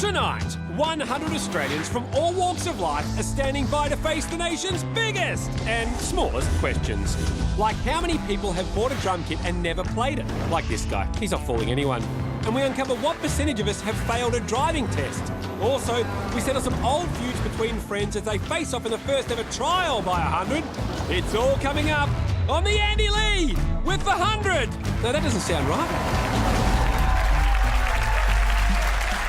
Tonight, 100 Australians from all walks of life are standing by to face the nation's biggest and smallest questions. Like how many people have bought a drum kit and never played it? Like this guy, he's not fooling anyone. And we uncover what percentage of us have failed a driving test. Also, we settle some old feuds between friends as they face off in the first ever trial by 100. It's all coming up on the Andy Lee with the 100. No, that doesn't sound right.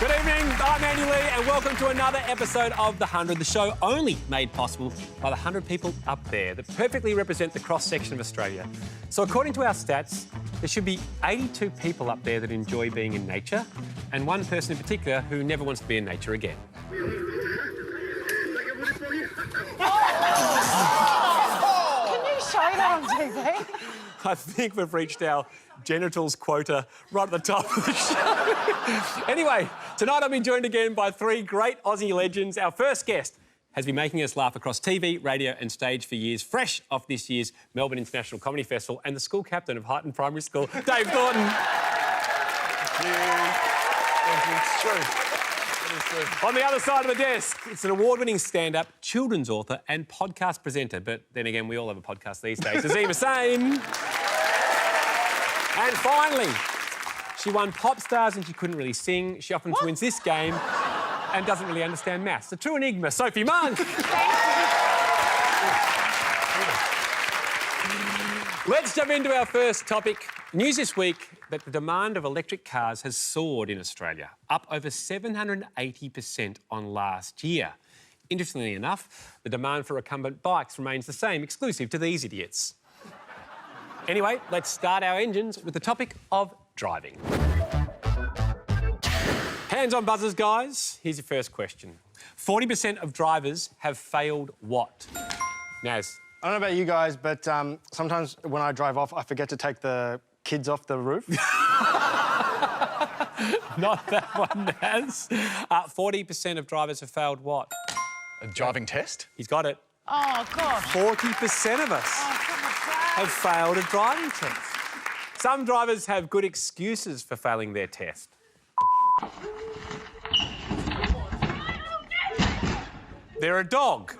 Good evening, I'm Andy Lee and welcome to another episode of The 100, the show only made possible by the 100 people up there that perfectly represent the cross-section of Australia. So according to our stats, there should be 82 people up there that enjoy being in nature and one person in particular who never wants to be in nature again. Can you show that on TV? I think we've reached our genitals quota right at the top of the show. Anyway, tonight I've been joined again by three great Aussie legends. Our first guest has been making us laugh across TV, radio and stage for years, fresh off this year's Melbourne International Comedy Festival and the school captain of Highton Primary School, Dave Thornton. Thank you. It's true. It is true. On the other side of the desk, it's an award-winning stand-up, children's author and podcast presenter, but then again, we all have a podcast these days, Azima Sane. And finally, she won Pop Stars and she couldn't really sing. She often wins this game and doesn't really understand maths. The true enigma, Sophie Monk. Let's jump into our first topic. News this week that the demand of electric cars has soared in Australia, up over 780% on last year. Interestingly enough, the demand for recumbent bikes remains the same, exclusive to these idiots. Anyway, let's start our engines with the topic of driving. Hands on buzzers, guys. Here's your first question. 40% of drivers have failed what? Naz. I don't know about you guys, but sometimes when I drive off, I forget to take the kids off the roof. Not that one, Naz. 40% of drivers have failed what? A driving test? He's got it. Oh, God. 40% of us have failed a driving test. Some drivers have good excuses for failing their test. They're a dog.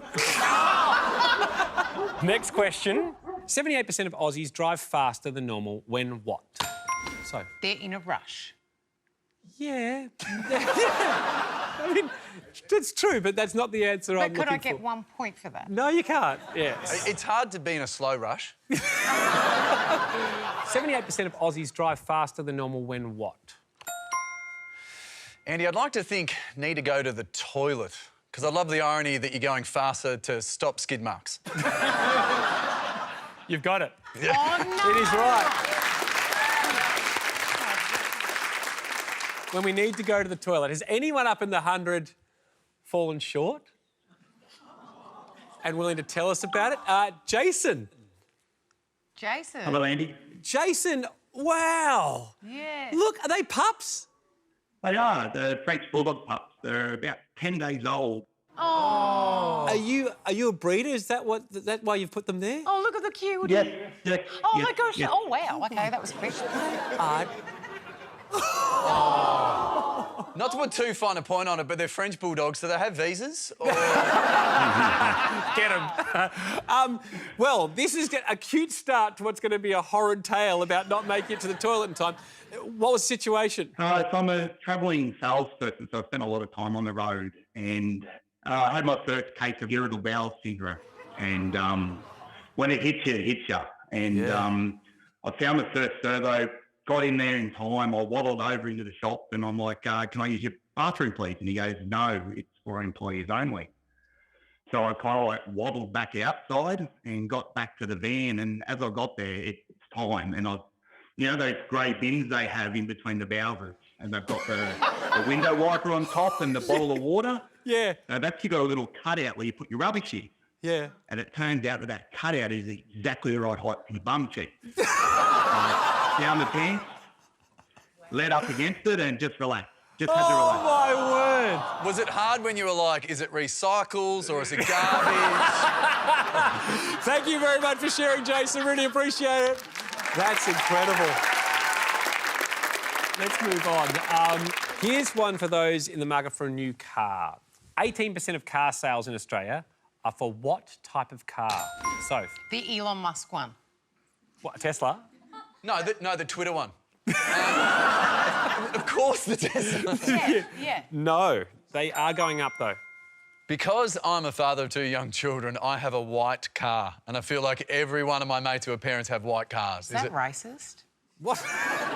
Next question. 78% of Aussies drive faster than normal when what? So. They're in a rush. Yeah. I mean, that's true, but that's not the answer I'm looking for. But could I get 1 point for that? No, you can't. Yeah. It's hard to be in a slow rush. 78% of Aussies drive faster than normal when what? Andy, I'd like to think need to go to the toilet, because I love the irony that you're going faster to stop skid marks. You've got it. Yeah. Oh, no. It is right. When we need to go to the toilet, has anyone up in the 100 fallen short? And willing to tell us about it? Jason. Jason. Hello, Andy. Jason, wow. Yeah. Look, are they pups? They are the French Bulldog pups. They're about 10 days old. Oh. Are you a breeder? Is that why you've put them there? Oh, look at the cute. Yes. Oh, my gosh. Yes. Oh, wow. OK, that was quick. Not to put too fine a point on it, but they're French bulldogs. Do they have visas? Or... Get them. Well, this is a cute start to what's going to be a horrid tale about not making it to the toilet in time. What was the situation? So I'm a travelling salesperson, so I spent a lot of time on the road, and I had my first case of irritable bowel syndrome. And when it hits you, it hits you. And I found the first servo, got in there in time. I waddled over into the shop and I'm like, can I use your bathroom, please? And he goes, no, it's for employees only. So I kind of like waddled back outside and got back to the van. And as I got there, it's time. And you know those grey bins they have in between the bowsers? And they've got the window wiper on top and the bottle of water? Yeah. That's actually got a little cutout where you put your rubbish in. Yeah. And it turns out that cutout is exactly the right height for the bum cheek. Down the pants, led up against it and just relax. Just had to relax. Oh, my word. Was it hard when you were like, is it recycles or is it garbage? Thank you very much for sharing, Jason. Really appreciate it. That's incredible. Let's move on. Here's one for those in the market for a new car. 18% of car sales in Australia are for what type of car? Soph? The Elon Musk one. What, Tesla? No, the Twitter one. Of course the Tesla. Yeah. No, they are going up though. Because I'm a father of 2 young children, I have a white car, and I feel like every one of my mates who are parents have white cars. Is that racist? What?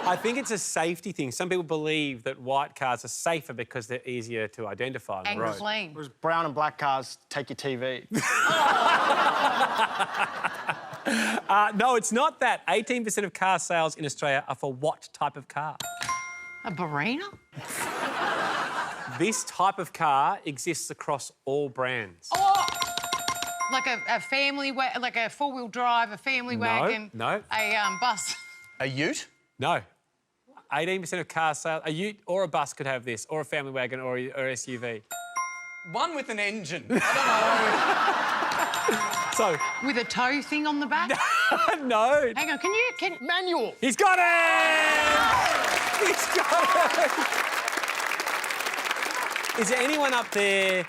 I think it's a safety thing. Some people believe that white cars are safer because they're easier to identify on the And road. clean. Whereas brown and black cars take your TV. No, it's not that. 18% of car sales in Australia are for what type of car? A Barina? This type of car exists across all brands. Oh! Like a family, like a four-wheel drive, a family wagon. No. A bus. A ute? No. 18% of car sales... A ute or a bus could have this, or a family wagon or SUV. One with an engine. I So... With a tow thing on the back? No. Hang on, can Manual. He's got it! He's got it! Is there anyone up there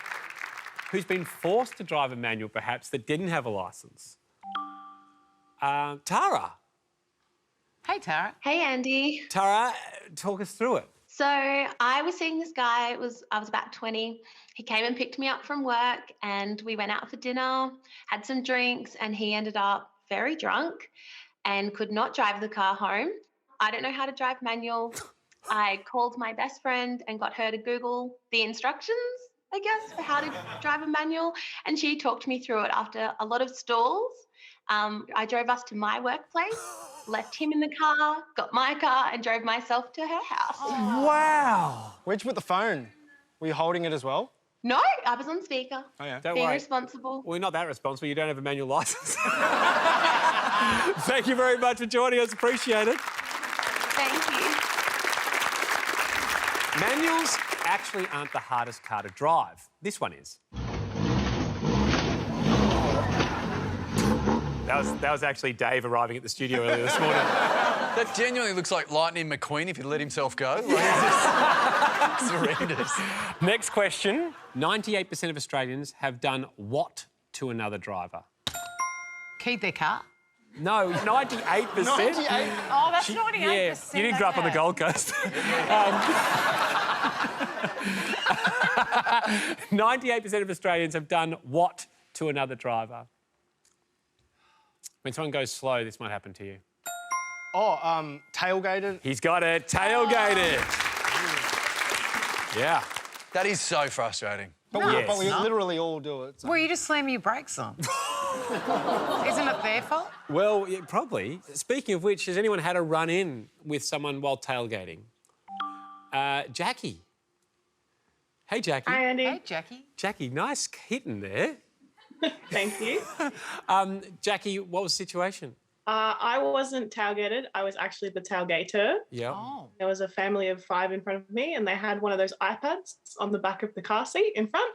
who's been forced to drive a manual, perhaps, that didn't have a licence? Tara. Hey, Tara. Hey, Andy. Tara, talk us through it. So I was seeing this guy. I was about 20. He came and picked me up from work and we went out for dinner, had some drinks, and he ended up very drunk and could not drive the car home. I don't know how to drive manual. I called my best friend and got her to Google the instructions, I guess, for how to drive a manual. And she talked me through it after a lot of stalls. I drove us to my workplace, left him in the car, got my car and drove myself to her house. Wow. Where'd you put the phone? Were you holding it as well? No, I was on speaker. Oh, yeah. Don't Being worry. responsible. Well, you're not that responsible. You don't have a manual licence. Thank you very much for joining us. Appreciate it. Thank you. Manuals actually aren't the hardest car to drive. This one is. That was actually Dave arriving at the studio earlier this morning. That genuinely looks like Lightning McQueen if he'd let himself go. Like, it's horrendous. Next question. 98% of Australians have done what to another driver? Keyed their car. No, 98%. 98? Oh, that's 98%. Yeah, you didn't grow up on the Gold Coast. 98% of Australians have done what to another driver? When someone goes slow, this might happen to you. Oh, tailgated. He's got it. Tailgated. Yeah. That is so frustrating. But we literally all do it. So. Well, you just slam your brakes on. Isn't it their fault? Well, yeah, probably. Speaking of which, has anyone had a run-in with someone while tailgating? Jackie. Hey, Jackie. Hi, Andy. Hey, Jackie. Jackie, nice hitting there. Thank you. Jackie, what was the situation? I wasn't tailgated. I was actually the tailgater. Yeah. Oh. There was a family of 5 in front of me and they had one of those iPads on the back of the car seat in front.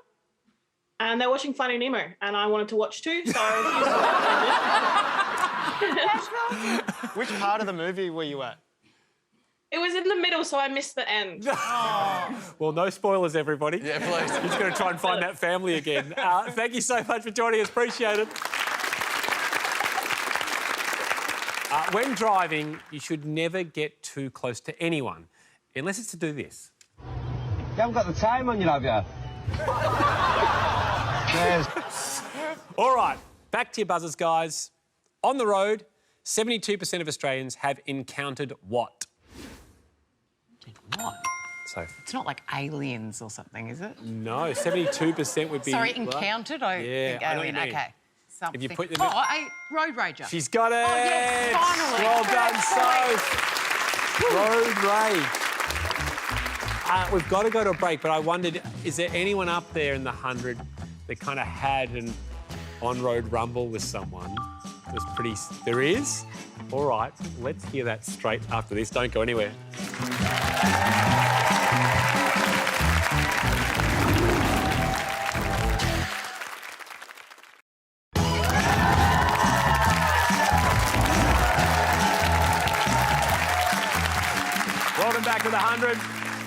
And they're watching Finding Nemo and I wanted to watch too, so I refused. Which part of the movie were you at? It was in the middle, so I missed the end. Well, no spoilers, everybody. Yeah, please. He's going to try and find that family again. Thank you so much for joining us. Appreciate it. When driving, you should never get too close to anyone, unless it's to do this. You haven't got the time on you, have you? Cheers. All right, back to your buzzers, guys. On the road, 72% of Australians have encountered what? What? So, It's not like aliens or something, is it? no, 72% would be... Sorry, encountered? Yeah, think I know what alien. you mean. Okay. Something. If you put them Oh, in- a road rager. She's got it! yes, finally. Well done, Soph. Road rage. We've got to go to a break, but I wondered, is there anyone up there in the 100 that kind of had an on-road rumble with someone? It was pretty... There is? All right, let's hear that straight after this. Don't go anywhere. Welcome back to the 100.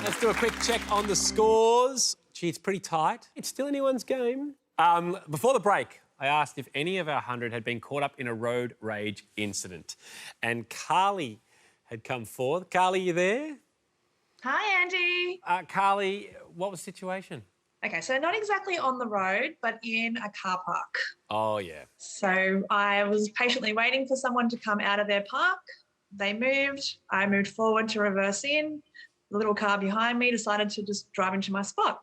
Let's do a quick check on the scores. Gee, it's pretty tight. It's still anyone's game. Before the break, I asked if any of our 100 had been caught up in a road rage incident. And Carly had come forth. Carly, you there? Hi, Andy. Carly, what was the situation? Okay, so not exactly on the road, but in a car park. Oh, yeah. So I was patiently waiting for someone to come out of their park. They moved. I moved forward to reverse in. The little car behind me decided to just drive into my spot.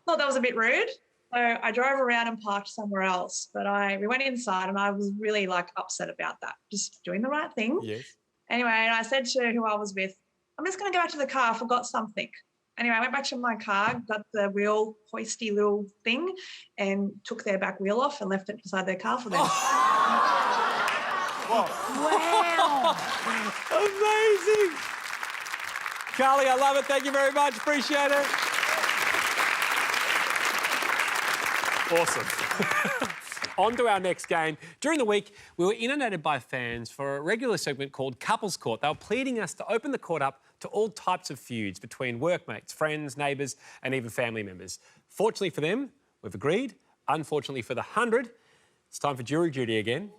Thought that was a bit rude. So I drove around and parked somewhere else. But we went inside and I was really upset about that. Just doing the right thing. Yes. Anyway, and I said to who I was with, I'm just going to go back to the car. I forgot something. Anyway, I went back to my car, got the wheel hoisty little thing and took their back wheel off and left it beside their car for them. Wow. Amazing. Carly, I love it. Thank you very much. Appreciate it. Awesome. On to our next game. During the week, we were inundated by fans for a regular segment called Couples Court. They were pleading us to open the court up to all types of feuds between workmates, friends, neighbours and even family members. Fortunately for them, we've agreed. Unfortunately for the 100, it's time for jury duty again.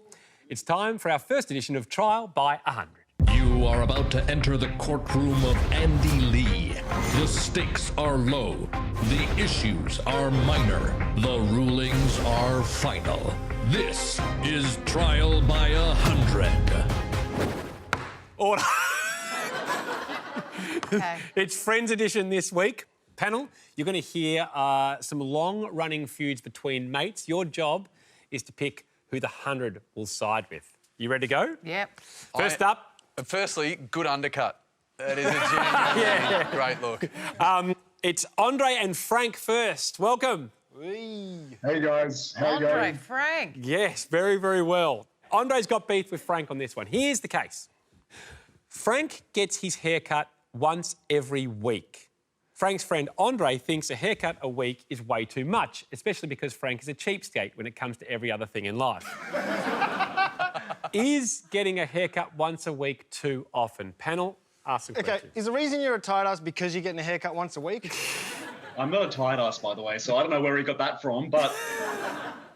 It's time for our first edition of Trial by 100. You are about to enter the courtroom of Andy Lee. The stakes are low. The issues are minor. The rulings are final. This is Trial by 100. Order. Okay. It's Friends edition this week. Panel, you're going to hear some long-running feuds between mates. Your job is to pick who the 100 will side with. You ready to go? Yep. First up. Firstly, good undercut. That is a genuine great look. It's Andre and Frank first. Welcome. Hey guys, how you Andre, going? Frank. Yes, very, very well. Andre's got beef with Frank on this one. Here's the case. Frank gets his haircut once every week. Frank's friend Andre thinks a haircut a week is way too much, especially because Frank is a cheapskate when it comes to every other thing in life. Is getting a haircut once a week too often? Panel, ask some questions. Is the reason you're a tight ass because you're getting a haircut once a week? I'm not a tight ass, by the way, so I don't know where he got that from, but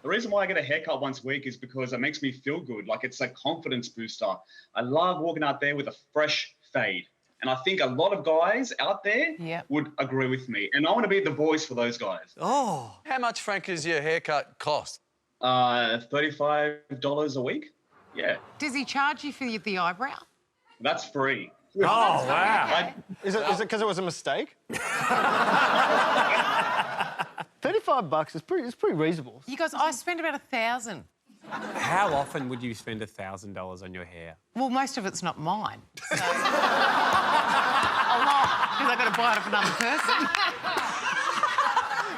the reason why I get a haircut once a week is because it makes me feel good. Like, it's a confidence booster. I love walking out there with a fresh fade. And I think a lot of guys out there would agree with me. And I want to be the voice for those guys. Oh. How much, Frank, does your haircut cost? $35 a week. Yeah. Does he charge you for the eyebrow? That's free. Oh, wow. Is it because it was a mistake? $35 is pretty reasonable. You guys, I spend about $1,000. How often would you spend $1,000 on your hair? Well, most of it's not mine. So. A lot, because I've got to buy it off another person.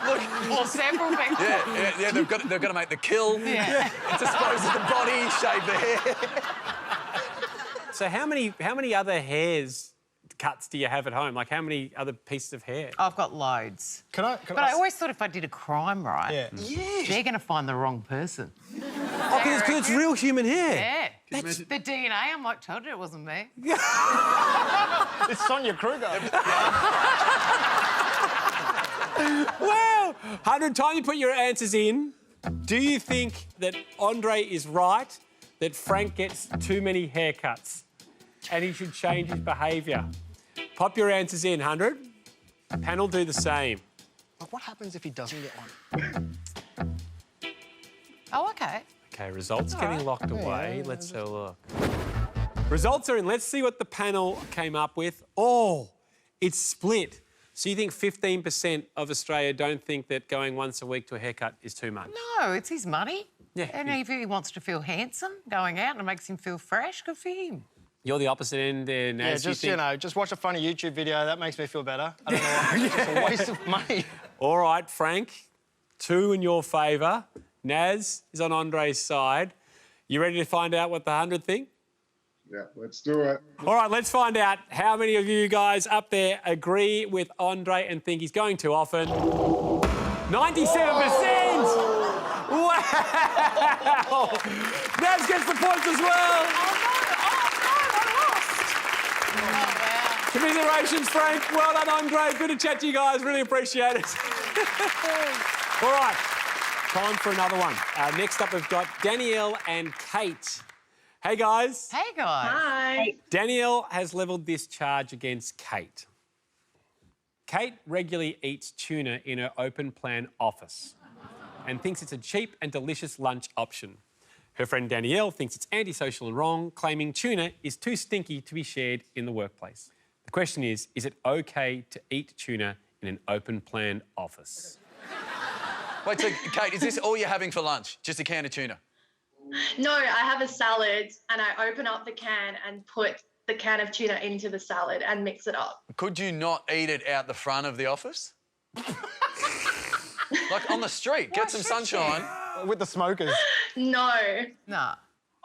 Look, or several people. Yeah, they've got to make the kill, dispose of the body, shave the hair. So how many other hairs cuts do you have at home? Like, how many other pieces of hair? I've got loads. But I always thought if I did a crime, right, they're going to find the wrong person. Oh, because it's real human hair. Yeah. That's the DNA. I'm like, told you it wasn't me. It's Sonia Kruger. Wow. 100 times you put your answers in. Do you think that Andre is right that Frank gets too many haircuts and he should change his behaviour? Pop your answers in, 100. Panel, do the same. Like, what happens if he doesn't get one? Oh, OK. OK, results getting locked away. Let's have a look. Results are in. Let's see what the panel came up with. Oh, it's split. So you think 15% of Australia don't think that going once a week to a haircut is too much? No, it's his money. Yeah. And if he wants to feel handsome going out and it makes him feel fresh, good for him. You're the opposite end there, Naz. Just watch a funny YouTube video. That makes me feel better. I don't know why. It's a waste of money. All right, Frank, 2 in your favour. Naz is on Andre's side. You ready to find out what the 100 think? Yeah, let's do it. All right, let's find out how many of you guys up there agree with Andre and think he's going too often. 97%! Wow! Naz gets the points as well. Oh, no, I lost. Oh, wow. Commiserations, Frank. Well done, Andre. Good to chat to you guys. Really appreciate it. All right, time for another one. Next up, we've got Danielle and Kate. Hey, guys. Hey, guys. Hi. Danielle has levelled this charge against Kate. Kate regularly eats tuna in her open-plan office and thinks it's a cheap and delicious lunch option. Her friend Danielle thinks it's antisocial and wrong, claiming tuna is too stinky to be shared in the workplace. The question is it okay to eat tuna in an open-plan office? Wait, so, Kate, is this all you're having for lunch? Just a can of tuna? No, I have a salad and I open up the can and put the can of tuna into the salad and mix it up. Could you not eat it out the front of the office? Like on the street, get some sunshine. With the smokers. No. Nah.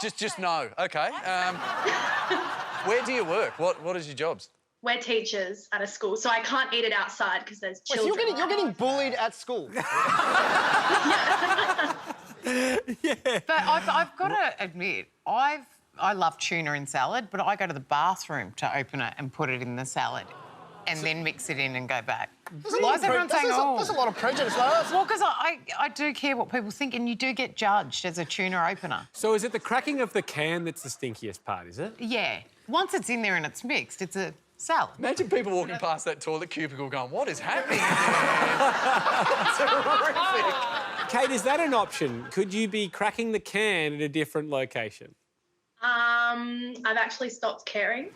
Just no. Okay. Where do you work? What is your jobs? We're teachers at a school, so I can't eat it outside because there's Wait, so children. you're getting bullied at school? But I've got to admit, I love tuna in salad, but I go to the bathroom to open it and put it in the salad and then mix it in and go back. Why is everyone saying, oh? There's a lot of prejudice, though. Well, because I do care what people think, and you do get judged as a tuna opener. So is it the cracking of the can that's the stinkiest part, is it? Yeah. Once it's in there and it's mixed, it's a salad. Imagine people walking past that toilet cubicle going, what is happening in there? It's horrific. Kate, is that an option? Could you be cracking the can at a different location? I've actually stopped caring.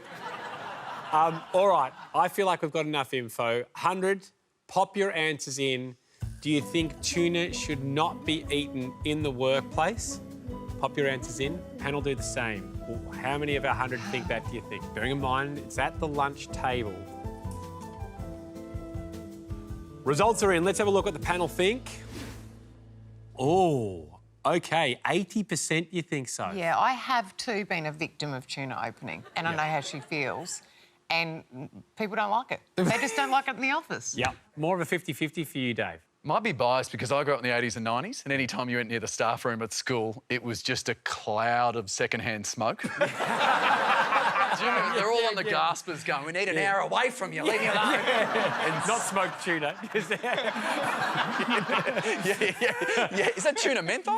All right, I feel like we've got enough info. 100, pop your answers in. Do you think tuna should not be eaten in the workplace? Pop your answers in. Panel do the same. Well, how many of our 100 think that, do you think? Bearing in mind, it's at the lunch table. Results are in. Let's have a look what the panel think. Oh, OK, 80% you think so. Yeah, I have too been a victim of tuna opening, and I know how she feels. And people don't like it. They just don't like it in the office. Yep. More of a 50-50 for you, Dave. Might be biased because I grew up in the 80s and 90s, and any time you went near the staff room at school, it was just a cloud of secondhand smoke. Do you remember? They're all on the gaspers going, we need an hour away from you, leave me alone. And not smoked tuna. Yeah. Is that tuna menthol?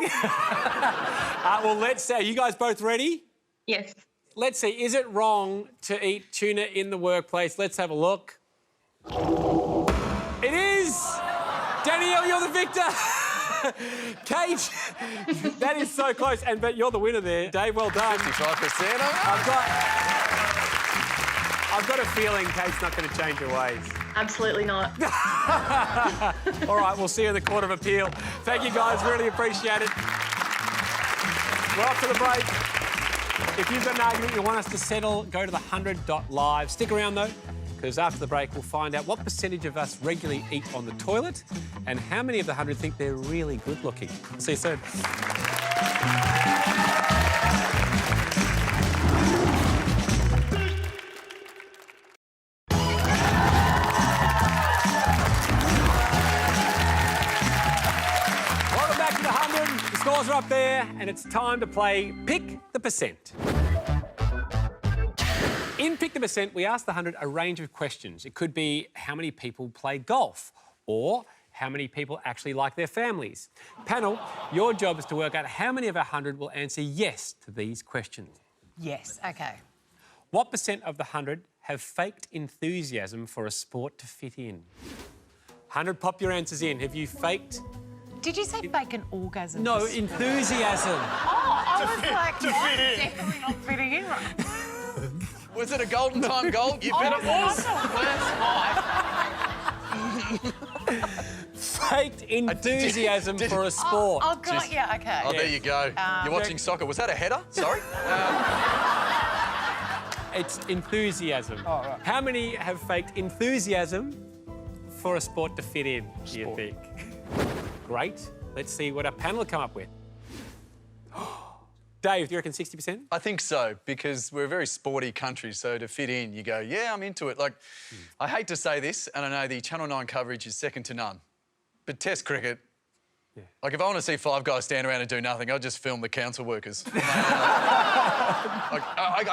Well, let's say, you guys both ready? Yes. Let's see, is it wrong to eat tuna in the workplace? Let's have a look. It is! Danielle, you're the victor! Kate, that is so close, but you're the winner there. Dave, well done. 55%. I've got a feeling Kate's not going to change her ways. Absolutely not. All right, we'll see you in the Court of Appeal. Thank you, guys. Really appreciate it. We're off to the break. If you've got an argument you want us to settle, go to the 100.live. Stick around, though, because after the break, we'll find out what percentage of us regularly eat on the toilet and how many of the 100 think they're really good-looking. See you soon. Welcome back to the 100. The scores are up there, and it's time to play Pick the Percent. In Pick the Percent, we ask the 100 a range of questions. It could be how many people play golf or how many people actually like their families. Panel, your job is to work out how many of our 100 will answer yes to these questions. Yes, OK. What percent of the 100 have faked enthusiasm for a sport to fit in? 100, pop your answers in. Have you faked? Did you say fake an orgasm? No, enthusiasm. Oh, I was like, I'm definitely not fitting in right. Was it a golden time goal? You bet it was. Faked enthusiasm for a sport. Oh, God, yeah, OK. Oh, there you go. You're watching soccer. Was that a header? Sorry? It's enthusiasm. Oh, right. How many have faked enthusiasm for a sport to fit in, do you think? Great. Let's see what our panel come up with. Dave, do you reckon 60%? I think so, because we're a very sporty country, so to fit in, you go, yeah, I'm into it. Like, I hate to say this, and I know the Channel 9 coverage is second to none, but Test cricket, like, if I want to see 5 guys stand around and do nothing, I'll just film the council workers.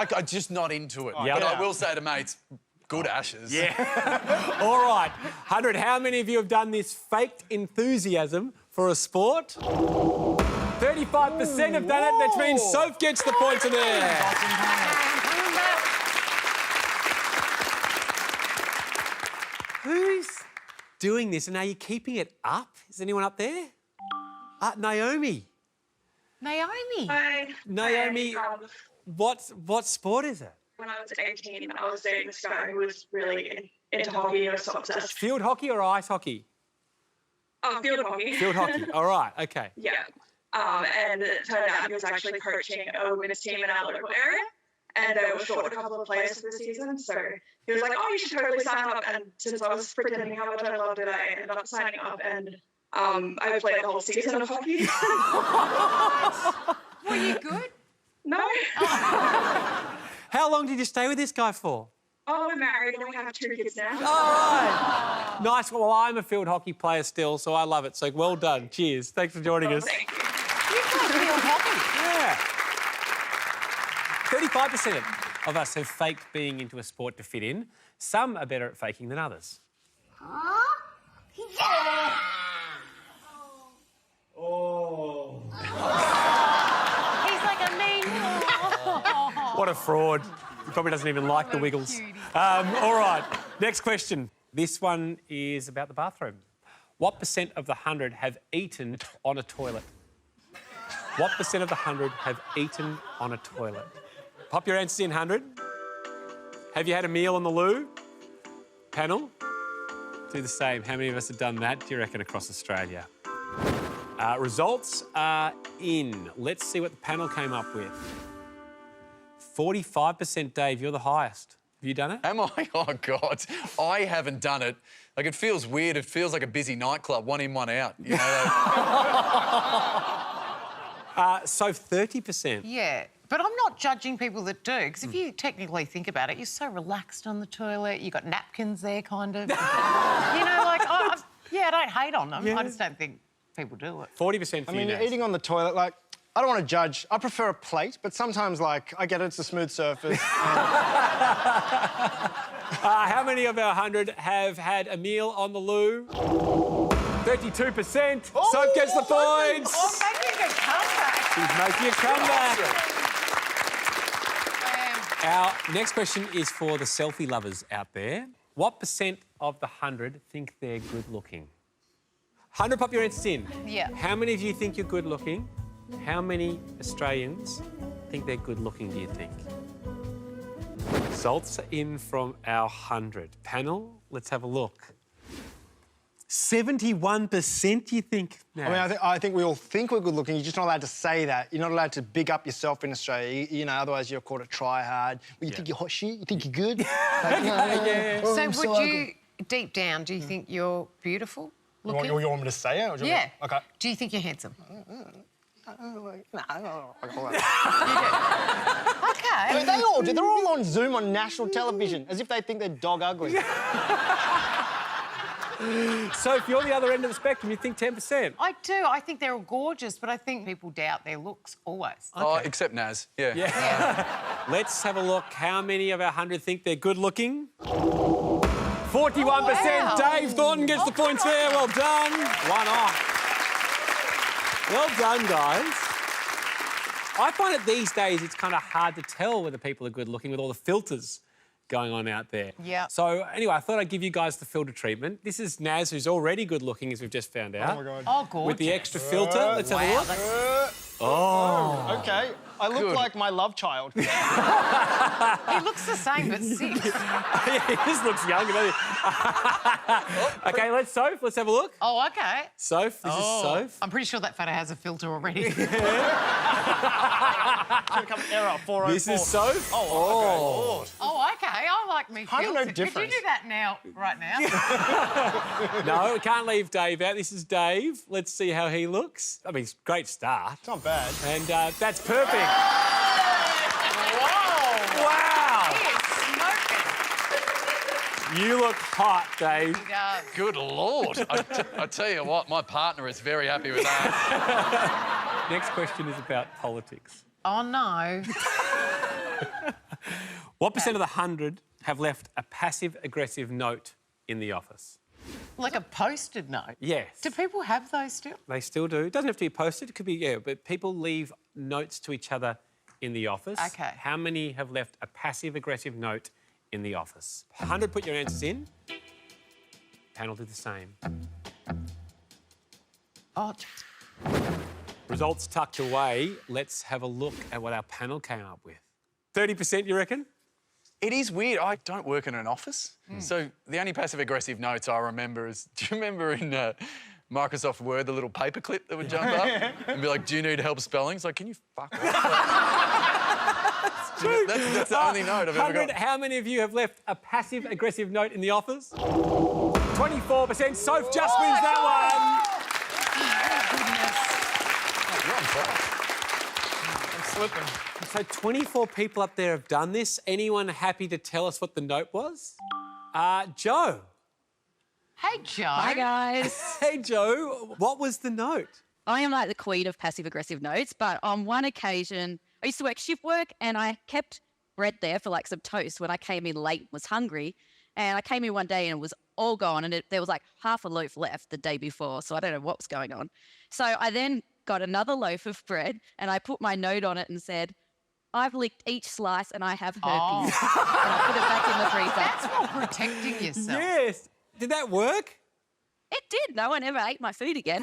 I'm just not into it. But I will say to mates, good ashes. Yeah. All right. 100, how many of you have done this faked enthusiasm for a sport? 35% have done it, which means Soph gets the points in there. Who's doing this and are you keeping it up? Is anyone up there? Naomi. Naomi. Hi. Naomi, what sport is it? When I was 18, I was dating this guy who was really into hockey. I was so obsessed. Field hockey or ice hockey? Oh, field hockey. Field hockey. All right, okay. Yeah. And it turned out he was actually coaching a women's team in our local area. And I was short a couple of players for the season. So he was like, oh, you should totally sign up. And since I was pretending how much I loved it, I ended up signing up. And I played the whole season of hockey. Were you good? No. How long did you stay with this guy for? Oh, we're married and we have 2 kids now. All right. Nice. Well, I'm a field hockey player still, so I love it. So well done. Cheers. Thanks for joining us. Thank you. You play field hockey? Yeah. 35% of us have faked being into a sport to fit in. Some are better at faking than others. He's like a mean. What a fraud. He probably doesn't even like the Wiggles. All right, next question. This one is about the bathroom. What percent of the 100 have eaten on a toilet? What percent of the 100 have eaten on a toilet? Pop your answers in, 100. Have you had a meal on the loo? Panel? Do the same. How many of us have done that, do you reckon, across Australia? Results are in. Let's see what the panel came up with. 45%, Dave, you're the highest. Have you done it? Am I? Oh, God. I haven't done it. Like, it feels weird. It feels like a busy nightclub, one in, one out. You know, So 30%. Yeah, but I'm not judging people that do, because if you technically think about it, you're so relaxed on the toilet, you've got napkins there, kind of. You know, like, I don't hate on them. Yeah. I just don't think people do it. 40% for I mean, you, Naz. eating on the toilet, like, I don't want to judge. I prefer a plate, but sometimes, like, I get it, it's a smooth surface. How many of our 100 have had a meal on the loo? 32%. Soap gets the points. I'm making a comeback. She's making a comeback. Our next question is for the selfie lovers out there. What percent of the 100 think they're good looking? 100, pop your answers in. Yeah. How many of you think you're good looking? How many Australians think they're good looking, do you think? Results are in from our 100. Panel, let's have a look. 71% you think now? I mean, I think we all think we're good looking. You're just not allowed to say that. You're not allowed to big up yourself in Australia. You know, otherwise you're called a try-hard. Well, you think you're hot shit? You think you're good? Like, Yeah. So would you, deep down, do you think you're beautiful looking? You want me to say it? Or do you Yeah. Okay. Do you think you're handsome? Okay. I mean, they all do. They're all on Zoom on national television, as if they think they're dog ugly. So if you're the other end of the spectrum, you think 10%? I do. I think they're all gorgeous, but I think people doubt their looks always. Oh, except Naz. Yeah. Yeah. Let's have a look. How many of our 100 think they're good looking? 41%. Wow. Dave Thornton gets the points there. Well done. One off. Well done, guys. I find that these days it's kind of hard to tell whether people are good looking with all the filters going on out there. Yeah. So anyway, I thought I'd give you guys the filter treatment. This is Naz, who's already good looking, as we've just found out. Oh, my God. Oh, gorgeous. With the extra filter. Let's have a look. Oh. Okay. I look like my love child. He looks the same, but 6. He just looks young, doesn't he? OK, let's have a look. Oh, OK. Soph, this is Soph. I'm pretty sure that photo has a filter already. Error, 404. This is Soph. Oh. Oh, OK. I like me Kind of filter. no Could you difference. do that now, right now? No, we can't leave Dave out. This is Dave. Let's see how he looks. I mean, it's a great start. It's not bad. And that's perfect. Whoa! Wow! He is smoking. You look hot, Dave. He does. Good Lord. I tell you what, my partner is very happy with that. Next question is about politics. Oh, no. What percent of the 100 have left a passive-aggressive note in the office? Like a posted note? Yes. Do people have those still? They still do. It doesn't have to be posted. It could be, yeah, but people leave notes to each other in the office. OK. How many have left a passive-aggressive note in the office? 100, put your answers in. Panel do the same. Oh. Results tucked away. Let's have a look at what our panel came up with. 30%, you reckon? It is weird. I don't work in an office. So the only passive-aggressive notes I remember is, do you remember in Microsoft Word, the little paperclip that would jump up and be like, do you need help spelling? It's like, can you fuck off? That's the only note I've ever got. How many of you have left a passive-aggressive note in the office? 24%. Soph just wins that one. I'm slipping. So 24 people up there have done this. Anyone happy to tell us what the note was? Joe. Hey, Joe. Hi, guys. Hey, Joe. What was the note? I am like the queen of passive-aggressive notes, but on one occasion, I used to work shift work and I kept bread there for like some toast when I came in late and was hungry. And I came in one day and it was all gone and there was like half a loaf left the day before, so I don't know what was going on. So I then got another loaf of bread and I put my note on it and said, I've licked each slice and I have herpes. And I put it back in the freezer. That's not protecting yourself. Yes. Did that work? It did. No one ever ate my food again.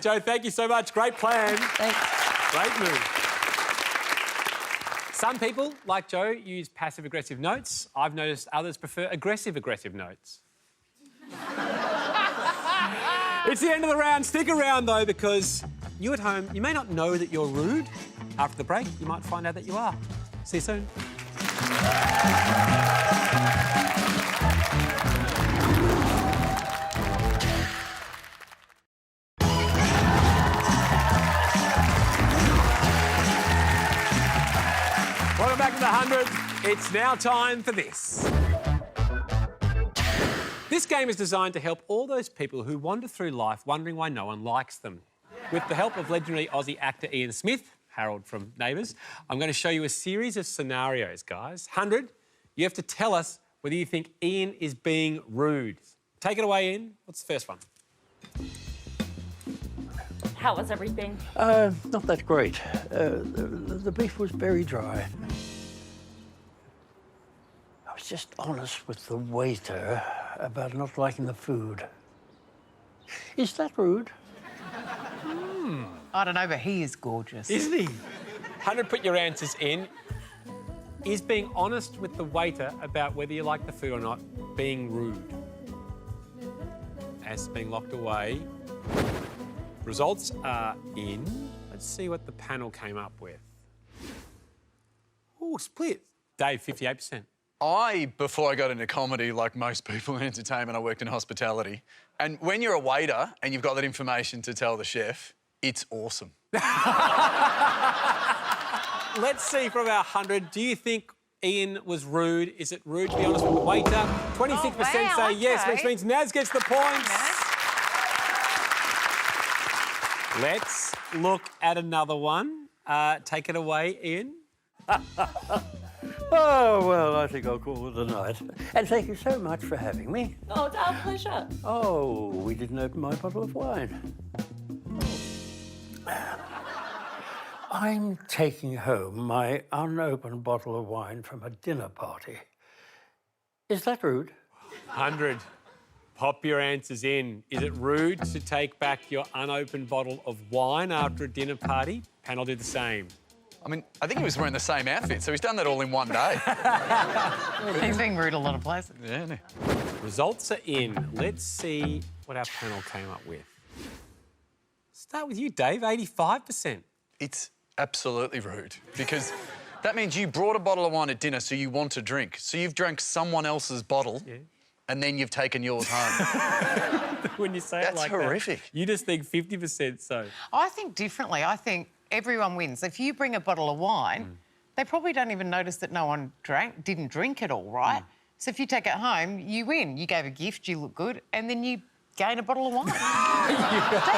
Joe, thank you so much. Great plan. Thanks. Great move. Some people, like Joe, use passive-aggressive notes. I've noticed others prefer aggressive-aggressive notes. It's the end of the round. Stick around, though, because you at home, you may not know that you're rude. After the break, you might find out that you are. See you soon. Welcome back to the 100. It's now time for this. This game is designed to help all those people who wander through life wondering why no one likes them. With the help of legendary Aussie actor Ian Smith, Harold from Neighbours, I'm going to show you a series of scenarios, guys. 100, you have to tell us whether you think Ian is being rude. Take it away, Ian. What's the first one? How was everything? Not that great. The beef was very dry. I was just honest with the waiter about not liking the food. Is that rude? I don't know, but he is gorgeous. Isn't he? 100, put your answers in. Is being honest with the waiter about whether you like the food or not being rude? As being locked away. Results are in. Let's see what the panel came up with. Oh, split. Dave, 58%. Before I got into comedy, like most people in entertainment, I worked in hospitality. And when you're a waiter and you've got that information to tell the chef, it's awesome. Let's see from our 100, do you think Ian was rude? Is it rude to be honest with the waiter? 26% say yes, which means Naz gets the points. Let's look at another one. Take it away, Ian. Oh, well, I think I'll call it a night. And thank you so much for having me. Oh, it's our pleasure. Oh, we didn't open my bottle of wine. I'm taking home my unopened bottle of wine from a dinner party. Is that rude? 100. Pop your answers in. Is it rude to take back your unopened bottle of wine after a dinner party? Panel do the same. I mean, I think he was wearing the same outfit, so he's done that all in one day. He's being rude a lot of places. Yeah, no. Results are in. Let's see what our panel came up with. Start with you, Dave, 85%. It's absolutely rude because that means you brought a bottle of wine at dinner so you want to drink. So you've drank someone else's bottle and then you've taken yours home. When you say it like that's horrific. That, you just think 50%, so. I think differently. I think everyone wins. If you bring a bottle of wine, they probably don't even notice that no one didn't drink it all, right? So if you take it home, you win. You gave a gift, you look good, and then you gain a bottle of wine. Don't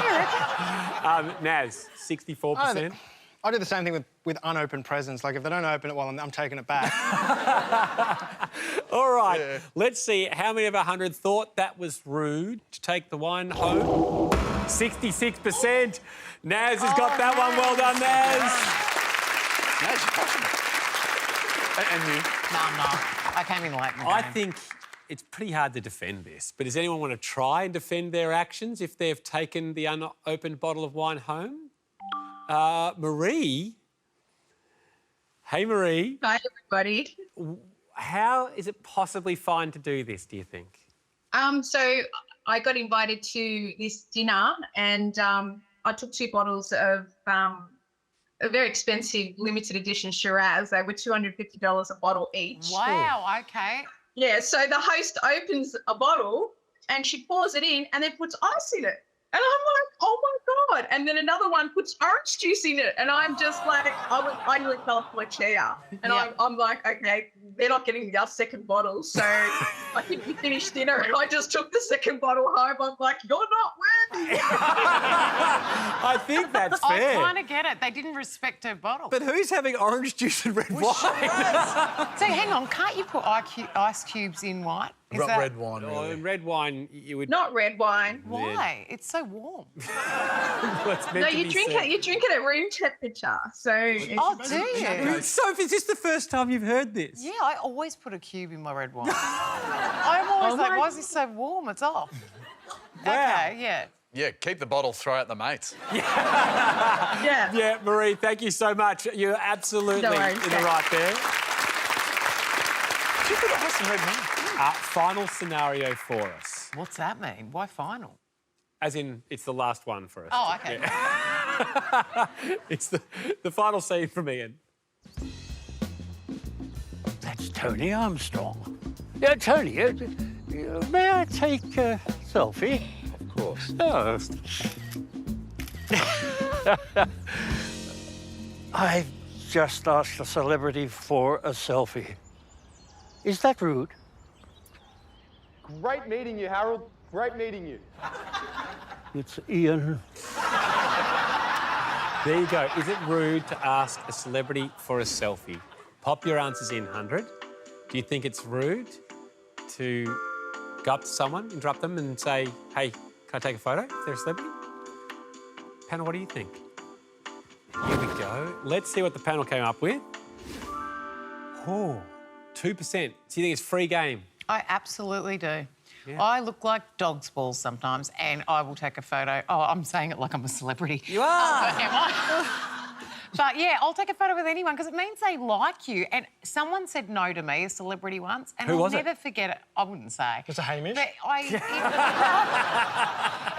you reckon? Naz, 64%. I do the same thing with unopened presents. Like, if they don't open it, well, I'm taking it back. All right, let's see how many of 100 thought that was rude to take the wine home. 66%. Naz has got that one. Well done, Naz. Naz, you're crushing it. And you? No. I came in late in the I game. think it's pretty hard to defend this, but does anyone want to try and defend their actions if they've taken the unopened bottle of wine home? Marie. Hey, Marie. Hi, everybody. How is it possibly fine to do this, do you think? So I got invited to this dinner and I took 2 bottles of a very expensive limited edition Shiraz. They were $250 a bottle each. Wow, okay. Yeah, so the host opens a bottle and she pours it in and then puts ice in it. And I'm like, oh my God. And then another one puts orange juice in it. And I'm just like, I nearly fell off my chair. And I'm like, okay, they're not getting the second bottle. So I think we finished dinner and I just took the second bottle home. I'm like, you're not worthy. I think that's fair. I kind of get it. They didn't respect her bottle. But who's having orange juice and red wine? So hang on, can't you put ice cubes in white? Red wine, Oh, really. in red wine, you would... Not red wine. Why? It's so warm. No, you drink it at room temperature. So Oh, do you? Sophie, is this the first time you've heard this? Yeah, I always put a cube in my red wine. I'm always like, why is this so warm? It's off. Okay, yeah. Yeah, keep the bottle, throw out the mates. Yeah. Yeah, Marie, thank you so much. You're absolutely No in worries, the right there. You could have some red wine. Final scenario for us. What's that mean? Why final? As in, it's the last one for us. Oh, okay. Yeah. It's the final scene from Ian. That's Tony Armstrong. Yeah, Tony, may I take a selfie? Of course. Oh. I've just asked a celebrity for a selfie. Is that rude? Great meeting you, Harold. Great meeting you. It's Ian. There you go. Is it rude to ask a celebrity for a selfie? Pop your answers in, 100. Do you think it's rude to go up to someone, interrupt them and say, hey, can I take a photo if they're a celebrity? Panel, what do you think? Here we go. Let's see what the panel came up with. Oh, 2%. So you think it's free game? I absolutely do. Yeah. I look like dog's balls sometimes and I will take a photo. Oh, I'm saying it like I'm a celebrity. You are. Am I? But, yeah, I'll take a photo with anyone because it means they like you. And someone said no to me, a celebrity once, and I'll never forget it. I wouldn't say. Was it Hamish? But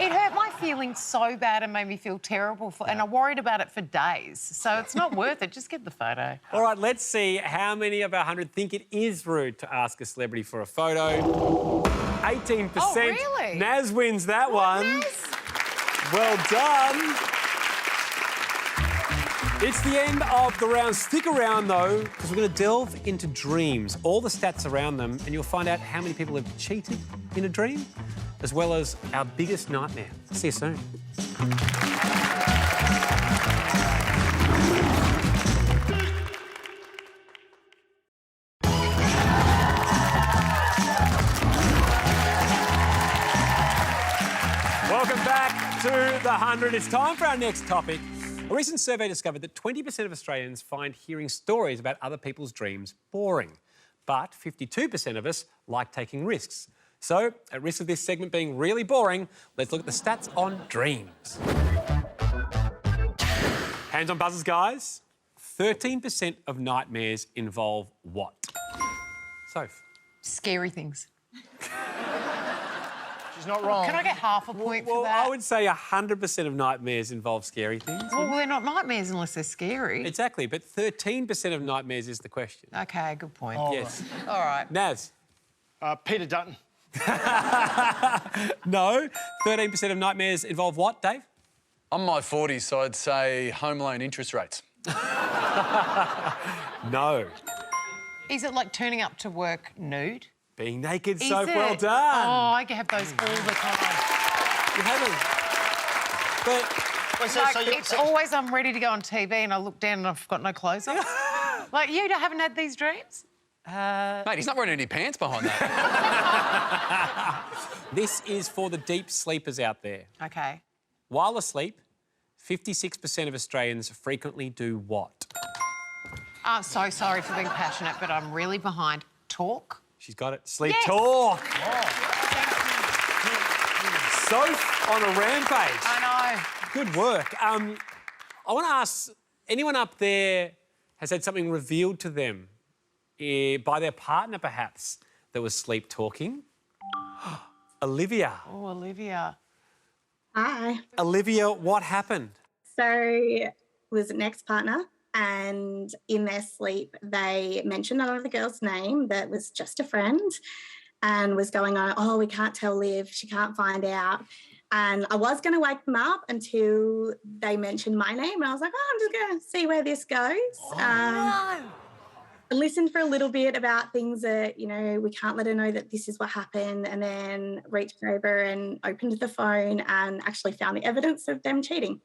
it hurt my feelings so bad and made me feel terrible. And I worried about it for days. So it's not worth it. Just get the photo. All right, let's see how many of our 100 think it is rude to ask a celebrity for a photo. 18%. Oh, really? Naz wins that one. Naz? Well done. It's the end of the round. Stick around, though, because we're going to delve into dreams, all the stats around them, and you'll find out how many people have cheated in a dream, as well as our biggest nightmare. See you soon. Welcome back to The 100. It's time for our next topic. A recent survey discovered that 20% of Australians find hearing stories about other people's dreams boring, but 52% of us like taking risks. So, at risk of this segment being really boring, let's look at the stats on dreams. Hands on buzzers, guys. 13% of nightmares involve what? Soph. Scary things. She's not wrong. Can I get half a point for Well, that? I would say 100% of nightmares involve scary things. Well, they're not nightmares unless they're scary. Exactly, but 13% of nightmares is the question. Okay, good point. Yes. All right. Naz. Peter Dutton. No. 13% of nightmares involve what, Dave? I'm my 40s, so I'd say home loan interest rates. No. Is it like turning up to work nude? Being naked, Is so it? well done. Oh, I have those all the time. You haven't. But Wait, Like, it's always I'm ready to go on TV and I look down and I've got no clothes on. Like, you haven't had these dreams? Mate, he's not wearing any pants behind that. This is for the deep sleepers out there. Okay. While asleep, 56% of Australians frequently do what? So sorry for being passionate, but I'm really behind. Talk. She's got it. Sleep Yes. talk. Soph on a rampage. I know. Good work. I want to ask, anyone up there has had something revealed to them by their partner, perhaps, that was sleep talking? Olivia. Oh, Olivia. Hi. Olivia, what happened? So it was an ex-partner, and in their sleep they mentioned another girl's name that was just a friend and was going on, oh, we can't tell Liv, she can't find out. And I was going to wake them up until they mentioned my name, and I was like, oh, I'm just going to see where this goes. I listened for a little bit about things that, you know, we can't let her know that this is what happened, and then reached over and opened the phone and actually found the evidence of them cheating.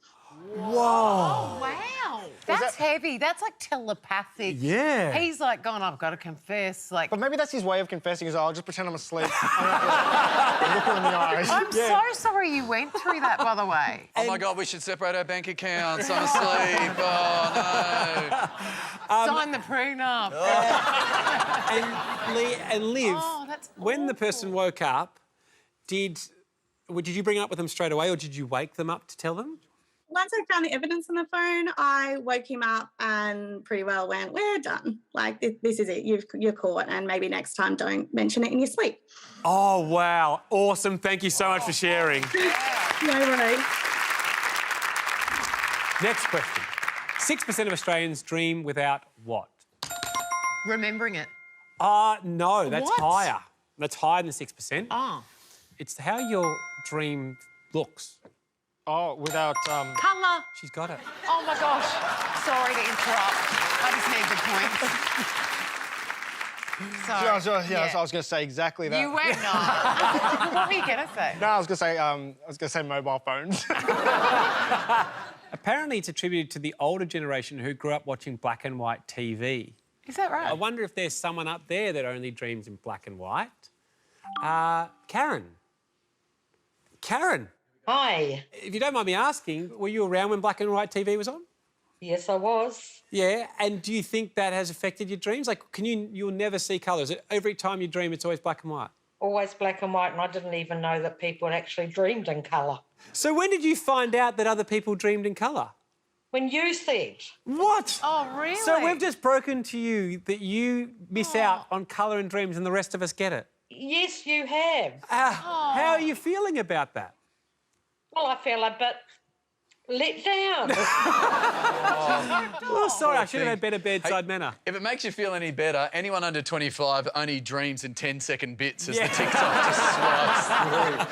Whoa. Oh, wow. That's heavy. That's like telepathic. Yeah. He's like going, I've got to confess. Like, But maybe that's his way of confessing is, I'll just pretend I'm asleep. Look her in the eyes. I'm so sorry you went through that, by the way. Oh, my God, we should separate our bank accounts. I'm asleep. Oh, no. Sign the prenup. And Liv, Oh, that's when the person woke up, did you bring it up with them straight away or did you wake them up to tell them? Once I found the evidence on the phone, I woke him up and pretty well went, we're done. Like, this is it. You're caught, and maybe next time don't mention it in your sleep. Oh, wow. Awesome. Thank you so much for sharing. No worries. Next question. 6% of Australians dream without what? Remembering it. No, that's What? higher. That's higher than 6%. Oh. It's how your dream looks. Oh, without... Colour. She's got it. Oh, my gosh. Sorry to interrupt. I just need the points. Sorry. I was going to say exactly that. You went, no. What were you going to say? No, I was going to say mobile phones. Apparently, it's attributed to the older generation who grew up watching black and white TV. Is that right? I wonder if there's someone up there that only dreams in black and white. Karen. Karen. Hi. If you don't mind me asking, were you around when black and white TV was on? Yes, I was. Yeah, and do you think that has affected your dreams? Like, you'll never see colours. Every time you dream, it's always black and white. Always black and white, and I didn't even know that people actually dreamed in colour. So when did you find out that other people dreamed in colour? When you said. What? Oh, really? So we've just broken to you that you miss out on colour and dreams and the rest of us get it. Yes, you have. How are you feeling about that? Well, I feel a bit let down. Oh, sorry, I should have had better bedside manner. If it makes you feel any better, anyone under 25 only dreams in 10-second bits as the TikTok just swipes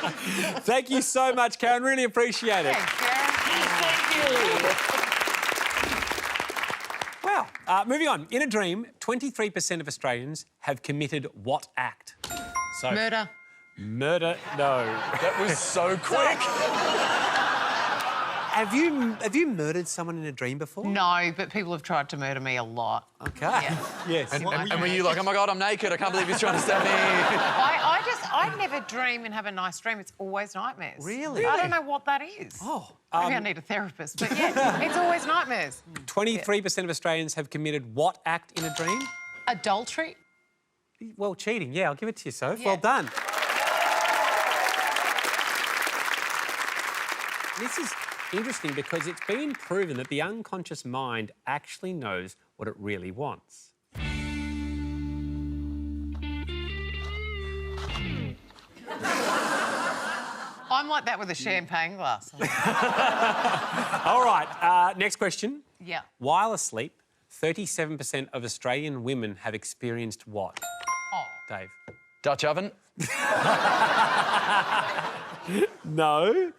through. Thank you so much, Karen. Really appreciate it. Thank you. Well, moving on. In a dream, 23% of Australians have committed what act? So, Murder. Murder, no. That was so quick. Have you murdered someone in a dream before? No, but people have tried to murder me a lot. Okay. Yeah. Yes. And were you like, oh, my God, I'm naked. I can't believe he's trying to stab me. I never dream and have a nice dream. It's always nightmares. Really? I don't know what that is. Oh. Maybe I need a therapist, but yeah, it's always nightmares. 23% of Australians have committed what act in a dream? Adultery. Well, cheating. Yeah, I'll give it to you, Soph. Yeah. Well done. This is interesting because it's been proven that the unconscious mind actually knows what it really wants. I'm like that with a champagne glass. All right, next question. Yeah. While asleep, 37% of Australian women have experienced what? Oh. Dave. Dutch oven? No.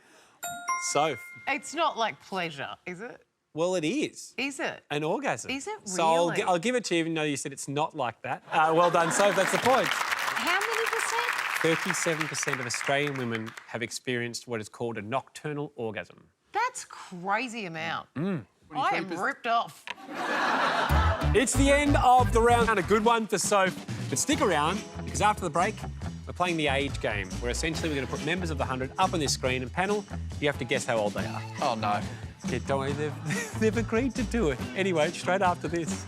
Soph. It's not like pleasure, is it? Well, it is. Is it? An orgasm. Is it So really? I'll give it to you, even though you said it's not like that. Well done, Soph. That's the point. How many percent? 37% of Australian women have experienced what is called a nocturnal orgasm. That's That's crazy amount. I am ripped off. It's the end of the round, and a good one for Soph. But stick around, because after the break, we're playing the age game, where essentially we're going to put members of the 100 up on this screen, and panel, you have to guess how old they are. Oh, no. Yeah, don't worry, they've agreed to do it. Anyway, straight after this.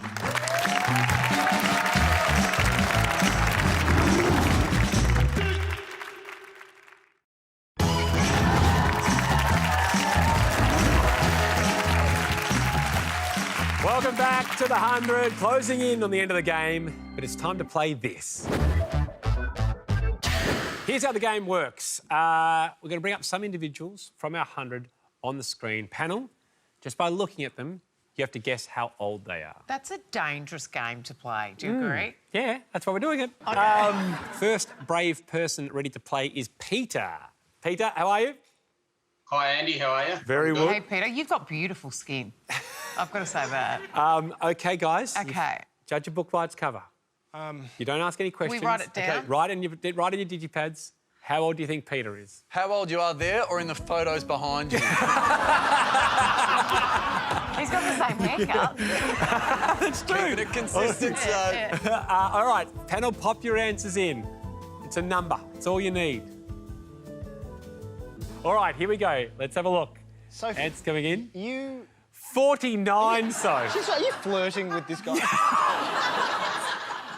Welcome back to the 100, closing in on the end of the game, but it's time to play this. Here's how the game works. We're going to bring up some individuals from our 100 on the screen. Panel, just by looking at them, you have to guess how old they are. That's a dangerous game to play. Do you agree? Yeah, that's why we're doing it. Okay. First brave person ready to play is Peter. Peter, how are you? Hi, Andy. How are you? Very well. Hey, Peter, you've got beautiful skin. I've got to say that. OK, guys. OK. Judge a book by its cover. You don't ask any questions. We write it down? Okay, write in your digipads. How old do you think Peter is? How old you are there or in the photos behind you? He's got the same haircut. That's true. Keeping it consistent, all right, panel, pop your answers in. It's a number. It's all you need. All right, here we go. Let's have a look. Sophie, Answers coming in. You... 49, so. She's like, are you flirting with this guy?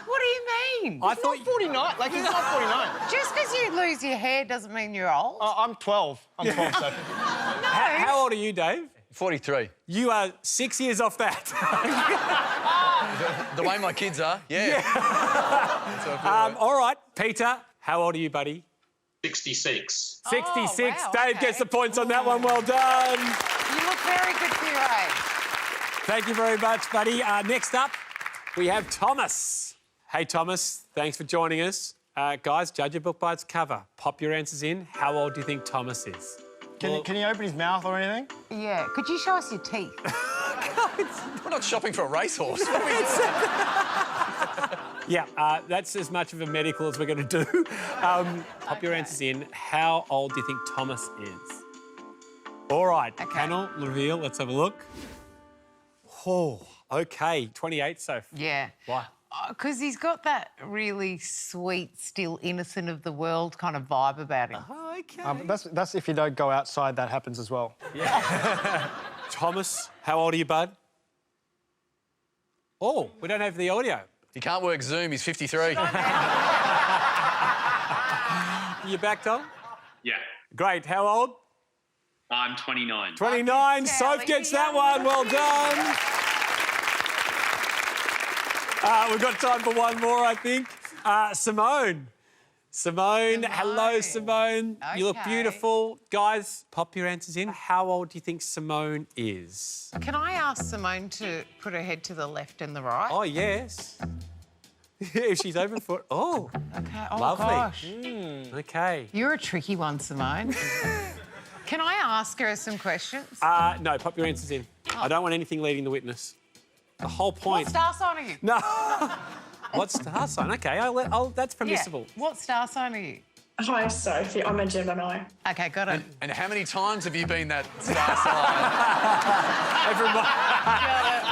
What do you mean? I thought 49. Like, he's not 49. Just because you lose your hair doesn't mean you're old. I'm 12. I'm 12, Sophie. How old are you, Dave? 43. You are 6 years off that. The way my kids are, yeah. All right, Peter, how old are you, buddy? 66. 66. Oh, wow, Dave okay. gets the points on that one. Well done. You look very good for your age. Thank you very much, buddy. Next up, we have Thomas. Hey, Thomas, thanks for joining us. Guys, judge a book by its cover. Pop your answers in. How old do you think Thomas is? Can he open his mouth or anything? Yeah. Could you show us your teeth? We're not shopping for a racehorse. Yeah, that's as much of a medical as we're going to do. Pop your answers in. How old do you think Thomas is? All right, panel, reveal. Let's have a look. Oh, OK. 28, Soph. Yeah. Why? Because he's got that really sweet, still innocent of the world kind of vibe about him. Oh, OK. That's if you don't go outside, that happens as well. Yeah. Thomas, how old are you, bud? Oh, we don't have the audio. He can't work Zoom, he's 53. You back, Tom? Yeah. Great. How old? I'm 29. 29. Soph gets that one. Well done. We've got time for one more, I think. Simone. Simone. Hello, Simone. You look beautiful. Guys, pop your answers in. How old do you think Simone is? Can I ask Simone to put her head to the left and the right? Oh, yes. If she's open for it. Oh. Okay. Oh, lovely. gosh. OK. You're a tricky one, Simone. Can I ask her some questions? No, pop your answers in. I don't want anything leading the witness. The whole point... What star sign are you? No. What star sign? OK, that's permissible. Yeah. What star sign are you? Hi, Sophie. I'm a Gemini. OK, got it. And how many times have you been that star sign?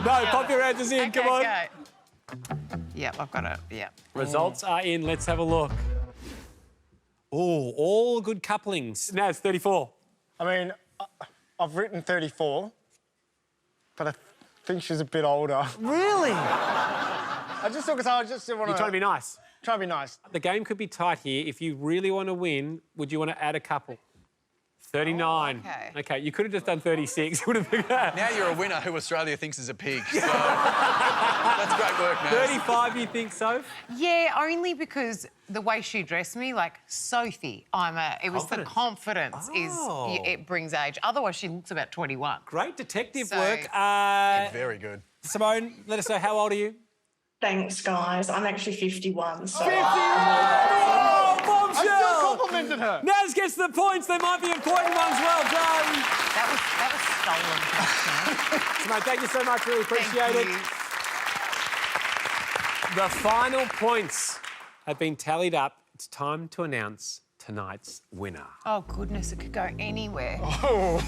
No, pop your answers in. Come on. Okay. Yep, I've got it. Yeah. Results are in. Let's have a look. Oh, all good couplings. Now it's 34. I mean, I've written 34, but I think she's a bit older. Really? I just thought, because I just want to... You're trying to be nice. Trying to be nice. The game could be tight here. If you really want to win, would you want to add a couple? 39. Oh, okay. OK, you could have just done 36. Would have been... Now you're a winner who Australia thinks is a pig. So that's great work, man. 35, you think, Soph? Yeah, only because the way she dressed me, like, Sophie, it was the confidence it brings age. Otherwise, she looks about 21. Great detective work. Very good. Simone, let us know, how old are you? Thanks, guys. I'm actually 51, so... 50! Oh, bombshell! I still complimented her. Naz gets the points. They might be important ones. Well done. That was stolen. Simone, thank you so much. Really appreciate it. The final points have been tallied up. It's time to announce tonight's winner? Oh, goodness, it could go anywhere. Oh.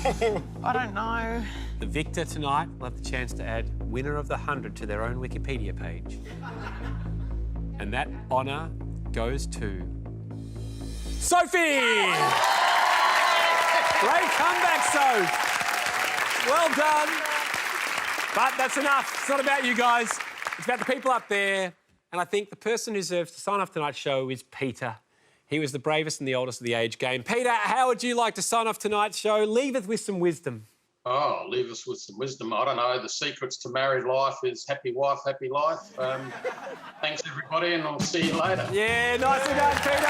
I don't know. The victor tonight will have the chance to add winner of the 100 to their own Wikipedia page. And that honour goes to Sophie! Great comeback, Soph. Well done. But that's enough. It's not about you guys. It's about the people up there. And I think the person who deserves to sign off tonight's show is Peter. He was the bravest and the oldest of the age game. Peter, how would you like to sign off tonight's show? Leave us with some wisdom. Oh, leave us with some wisdom. I don't know. The secrets to married life is happy wife, happy life. Thanks, everybody, and I'll see you later. Yeah, nicely done, Peter.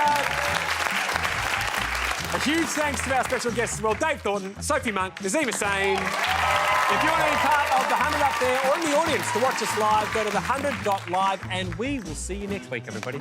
A huge thanks to our special guests as well, Dave Thornton, Sophie Monk, Nazima Sane. If you want to be part of the 100 up there or in the audience to watch us live, go to the100.live and we will see you next week, everybody.